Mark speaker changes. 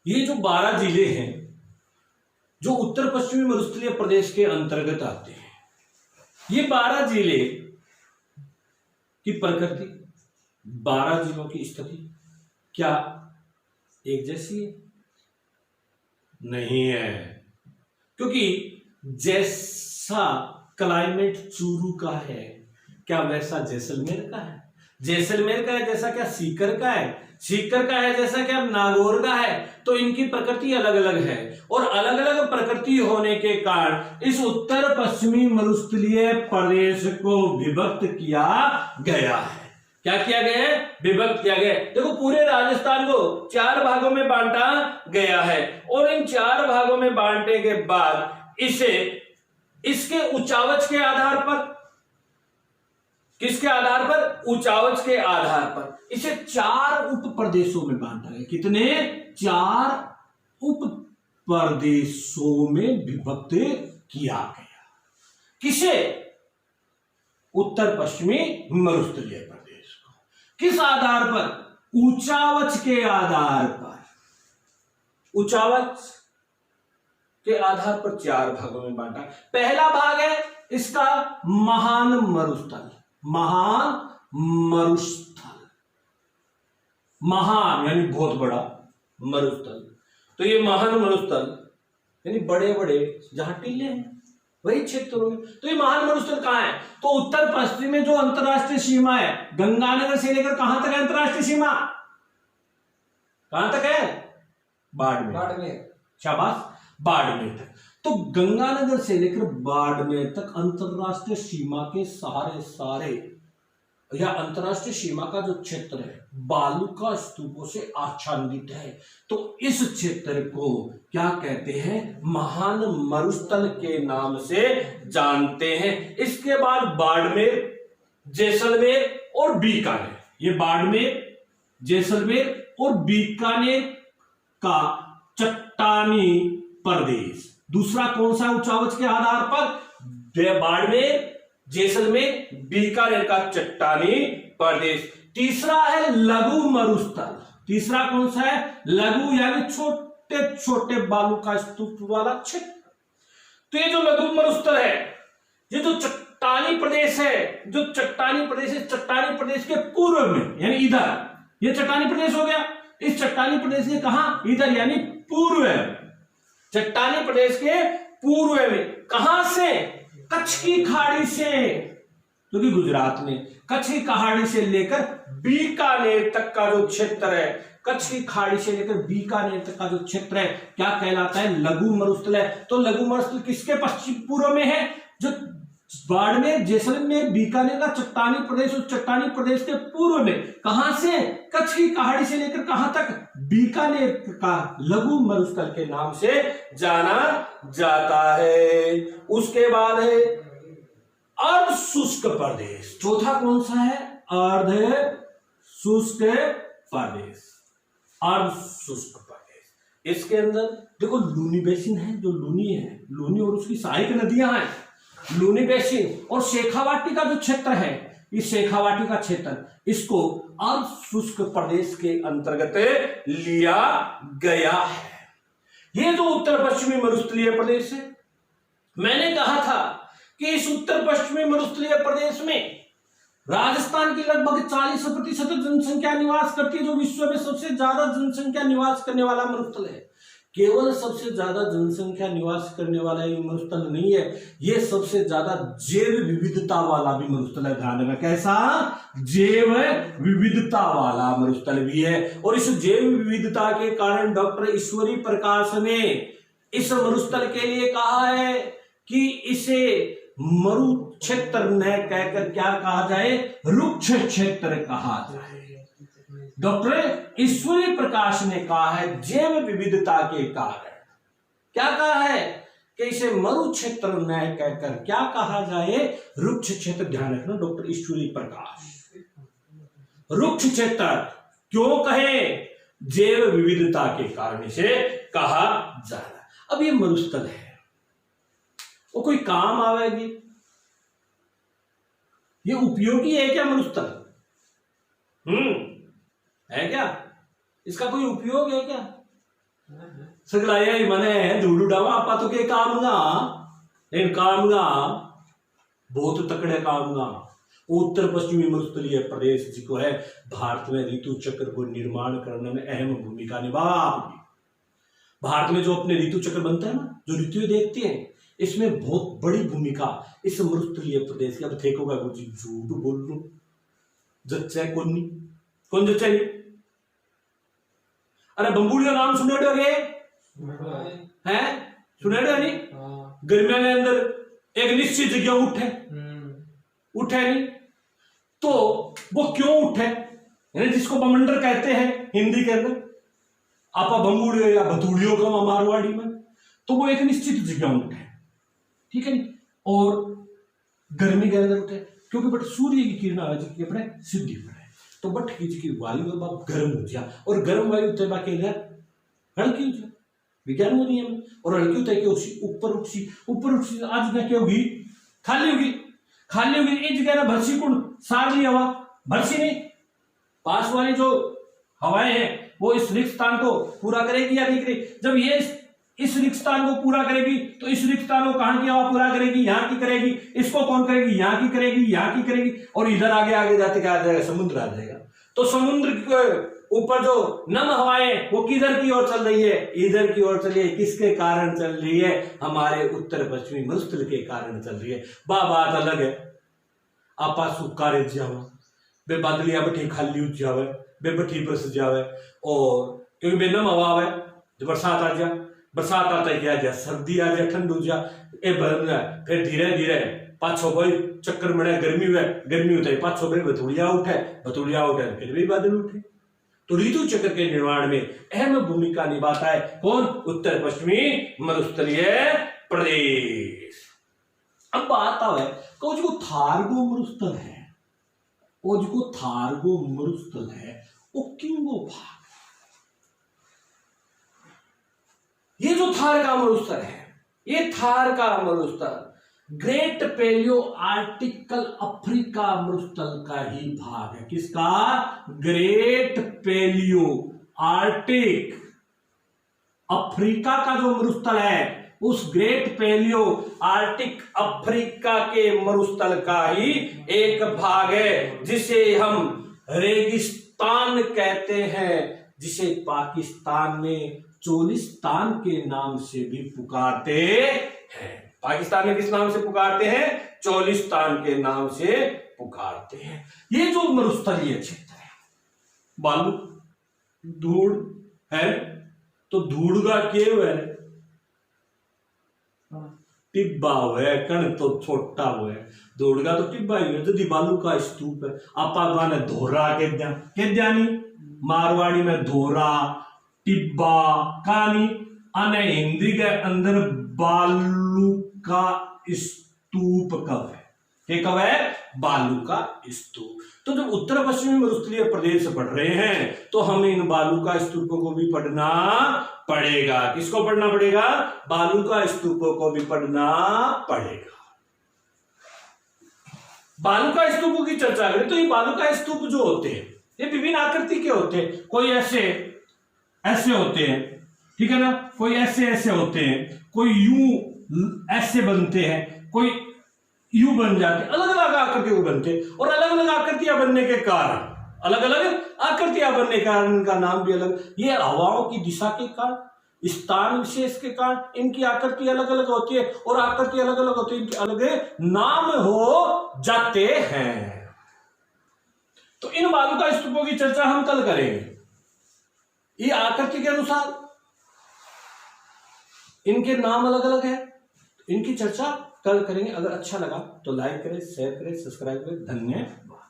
Speaker 1: ये जो 12 जिले हैं जो उत्तर पश्चिमी मरुस्थलीय प्रदेश के अंतर्गत आते हैं, ये 12 जिले की प्रकृति, 12 जिलों की स्थिति क्या एक जैसी है? नहीं है, क्योंकि जैसा क्लाइमेट चूरू का है क्या वैसा जैसलमेर का है, जैसलमेर का है जैसा क्या सीकर का है, सीकर का है जैसा क्या नागौर का है। तो इनकी प्रकृति अलग अलग है और अलग अलग प्रकृति होने के कारण इस उत्तर पश्चिमी मरुस्थलीय प्रदेश को विभक्त किया गया है। क्या किया गया है? विभक्त किया गया है। देखो पूरे राजस्थान को 4 भागों में बांटा गया है और इन 4 भागों में बांटने के बाद इसे इसके उचावच के आधार पर, किसके आधार पर? उचावच के आधार पर इसे 4 उप प्रदेशों में बांटा गया। कितने? 4 उप प्रदेशों में विभक्त किया गया। किसे? उत्तर पश्चिमी मरुस्थलीय प्रदेश को। किस आधार पर? उचावच के आधार पर। उचावच के आधार पर 4 भागों में बांटा। पहला भाग है इसका महान मरुस्थल, महान मरुस्थल, महान यानी बहुत बड़ा मरुस्थल। तो ये महान मरुस्थल यानी बड़े बड़े जहां टीले हैं वही क्षेत्र में। तो ये महान मरुस्थल कहां है? तो उत्तर पश्चिम में जो अंतरराष्ट्रीय सीमा है, गंगानगर से लेकर कहां तक है अंतरराष्ट्रीय सीमा? कहां तक है? बाड़मेर। बाड़मेर, शाबाश, बाड़मेर तक। तो गंगानगर से लेकर बाड़मेर तक अंतरराष्ट्रीय सीमा के सारे या अंतरराष्ट्रीय सीमा का जो क्षेत्र है बालूका स्तूपों से आच्छादित है। तो इस क्षेत्र को क्या कहते हैं? महान मरुस्थल के नाम से जानते हैं। इसके बाद बाड़मेर, जैसलमेर और बीकानेर, ये बाड़मेर, जैसलमेर और बीकानेर का चट्टानी प्रदेश। दूसरा कौन सा? उचावच के आधार पर बाड़मेर, जैसलमेर, बीकानेर का चट्टानी प्रदेश। तीसरा है लघु मरुस्थल। तीसरा कौन सा है? लघु यानी छोटे छोटे बालू का स्तूप वाला क्षेत्र। तो ये जो लघु मरुस्थल है, ये जो चट्टानी प्रदेश है, जो चट्टानी प्रदेश है, चट्टानी प्रदेश के पूर्व में यानी इधर, ये चट्टानी प्रदेश हो गया। इस चट्टानी प्रदेश के कहां? इधर यानी पूर्व, चट्टानी प्रदेश के पूर्व में। कहां से? कच्छ की खाड़ी से, क्योंकि गुजरात में कच्छ की खाड़ी से लेकर बीकानेर तक का जो क्षेत्र है, कच्छ की खाड़ी से लेकर बीकानेर तक का जो क्षेत्र है क्या कहलाता है? लघु मरुस्थल है। तो लघु मरुस्थल किसके पश्चिम पूर्व में है? जो बाड़मेर, जैसलमेर, बीकानेर का चट्टानी प्रदेश, उस चट्टानी प्रदेश के पूर्व में। कहां से? कच्छ की पहाड़ी से लेकर कहां तक? बीकानेर का लघु मरुस्थल के नाम से जाना जाता है। उसके बाद है अर्ध शुष्क प्रदेश। चौथा कौन सा है? अर्ध शुष्क प्रदेश, अर्ध शुष्क प्रदेश। इसके अंदर देखो लूनी बेसिन है, जो लूनी है, लूनी और उसकी सहायक नदियां हैं, लूनी बेसिन और शेखावाटी का जो क्षेत्र है, इस शेखावाटी का क्षेत्र, इसको अर्ध शुष्क प्रदेश के अंतर्गत लिया गया है। ये जो उत्तर पश्चिमी मरुस्थलीय प्रदेश है, मैंने कहा था कि इस उत्तर पश्चिमी मरुस्थलीय प्रदेश में राजस्थान की लगभग 40% जनसंख्या निवास करती है, जो विश्व में सबसे ज्यादा जनसंख्या निवास करने वाला मरुस्थल है। केवल सबसे ज्यादा जनसंख्या निवास करने वाला ये मरुस्थल नहीं है, ये सबसे ज्यादा जैव विविधता वाला भी मरुस्थल है। ध्यान रखना, कैसा? जैव विविधता वाला मरुस्थल भी है। और इस जैव विविधता के कारण डॉक्टर ईश्वरी प्रकाश ने इस मरुस्थल के लिए कहा है कि इसे मरु क्षेत्र न कहकर क्या कहा जाए? रुक्ष क्षेत्र कहा जाए। डॉक्टर ईश्वरी प्रकाश ने कहा है जैव विविधता के कारण, क्या कहा है कि इसे मरु क्षेत्र न कहकर क्या कहा जाए? रुक्ष क्षेत्र। ध्यान रखना डॉक्टर ईश्वरी प्रकाश, रुक्ष क्षेत्र क्यों कहे? जैव विविधता के कारण इसे कहा जा रहा है। अब ये मरुस्थल है, वो कोई काम आवेगी? ये उपयोगी है क्या मरुस्थल? है क्या? इसका कोई उपयोग है क्या? सगलाया ही मने धूड़ उड़ावा आपा तो के कामगा इन कामगा बहुत तकड़े कामगा। उत्तर पश्चिमी मरुस्थलीय प्रदेश जिसको है भारत में ऋतु चक्र को निर्माण करने में अहम भूमिका निभा। भारत में जो अपने ऋतु चक्र बनता है ना, जो ऋतु देखते हैं, इसमें बहुत बड़ी भूमिका इस मरुस्थलीय प्रदेश की। अब देखोगा कुछ झूठ बोल लो, जच्चा है कौन जच्चा नहीं? अरे बंबूड़िया नाम सुने गे हैं, सुने नहीं? गर्मियों के अंदर एक निश्चित जगह उठे नहीं, तो वो क्यों उठे, जिसको बमंडर कहते हैं हिंदी के अंदर, आपा बंबूड़ियो या भतूड़ियों का मारवाड़ी में, तो वो एक निश्चित जगह उठे, ठीक है नहीं? और गर्मी के अंदर उठे क्योंकि बट सूर्य की किरण की अपने सिद्धि पर है, तो बट की वायु गर्म हो जा, और गर्म वायु तो बाकी हल्की हो जा, विज्ञान वो नियम। और हल्की होता है कि ऊपर उठसी आज में क्या होगी, खाली होगी एक जगह ना भरसी कुण सार ली हवा, भरसी नहीं, पास वाली जो हवाएं हैं वो इस रिक्त स्थान को पूरा करेगी या नहीं करेगी? जब ये इस रिक्त स्थान को पूरा करेगी तो इस रिक्त स्थान को कहां की हवा पूरा करेगी? यहाँ की करेगी। इसको कौन करेगी? यहाँ की करेगी। और इधर आगे जाते क्या आ जाएगा? समुद्र आ जाएगा। तो समुद्र के ऊपर जो नम हवाएं वो किधर की ओर चल रही है? इधर की ओर चल रही है। किसके कारण चल रही है? हमारे उत्तर पश्चिमी मरुस्थल के कारण चल रही है। बात अलग है, आपा सुखा रेत जावा, बे बादलिया बठी खाली उठ जावे, बे बठी बरस जावे, और क्योंकि बे नम हवा है, जो बरसात आ जा, बरसात आता है क्या जा, सर्दी आ जा, ठंड हो जा, ए बदल जाए, फिर धीरे धीरे पाछो कोई चक्कर में गर्मी होता है, पाछो फिर बथुड़िया उठे, फिर भी बादल उठे। तो ऋतु चक्र के निर्माण में अहम भूमिका निभाता है कौन? उत्तर पश्चिमी मरुस्थलीय प्रदेश। अब बात है कि जो थारगो मरुस्थल है, वो किंगो भाग, ये जो थार का मरुस्थल है, ये थार का मरुस्थल ग्रेट पैलियो आर्टिकल अफ्रीका मरुस्थल का ही भाग है। किसका? ग्रेट पैलियो आर्टिक अफ्रीका का जो मरुस्थल है, उस ग्रेट पैलियो आर्टिक अफ्रीका के मरुस्थल का ही एक भाग है, जिसे हम रेगिस्तान कहते हैं, जिसे पाकिस्तान में चोलिस्तान के नाम से भी पुकारते हैं। पाकिस्तान में किस नाम से पुकारते हैं? चोलिस्तान के नाम से पुकारते हैं। ये जो मरुस्थलीय क्षेत्र है, बालू धूड़ है, तो धूड़ का केव है, टिब्बा हुआ, कण तो छोटा हुआ, धूड़ का तो टिब्बा ही है, यदि बालू का स्तूप है। आपा ने धोरा के जानी, मारवाड़ी में धोरा, टिब्बा कानी, अने हिंदी के अंदर बालू का स्तूप कब है? ये कब है? बालू का स्तूप। तो जब उत्तर पश्चिमी मरुस्थलीय प्रदेश पढ़ रहे हैं तो हमें इन बालू का स्तूपों को भी पढ़ना पड़ेगा। किसको पढ़ना पड़ेगा? बालू का स्तूपों को भी पढ़ना पड़ेगा। बालू का स्तूपों की चर्चा करें तो ये बालू का स्तूप जो होते हैं ये विभिन्न आकृति के होते हैं। कोई ऐसे होते हैं, ठीक है ना, कोई ऐसे होते हैं, कोई यूं ऐसे बनते हैं, कोई यूं बन जाते हैं, अलग अलग आकृति के बनते हैं। और अलग अलग आकृतियां बनने के कारण इनका नाम भी अलग। ये हवाओं की दिशा के कारण, स्थान विशेष के कारण इनकी आकृति अलग अलग होती है, और आकृति अलग अलग होती है, इनके अलग नाम हो जाते हैं। तो इन बालू का स्तूपों की चर्चा हम कल करेंगे। ये आकृति के अनुसार इनके नाम अलग अलग है, इनकी चर्चा कल करेंगे। अगर अच्छा लगा तो लाइक करें, शेयर करें, सब्सक्राइब करें। धन्यवाद।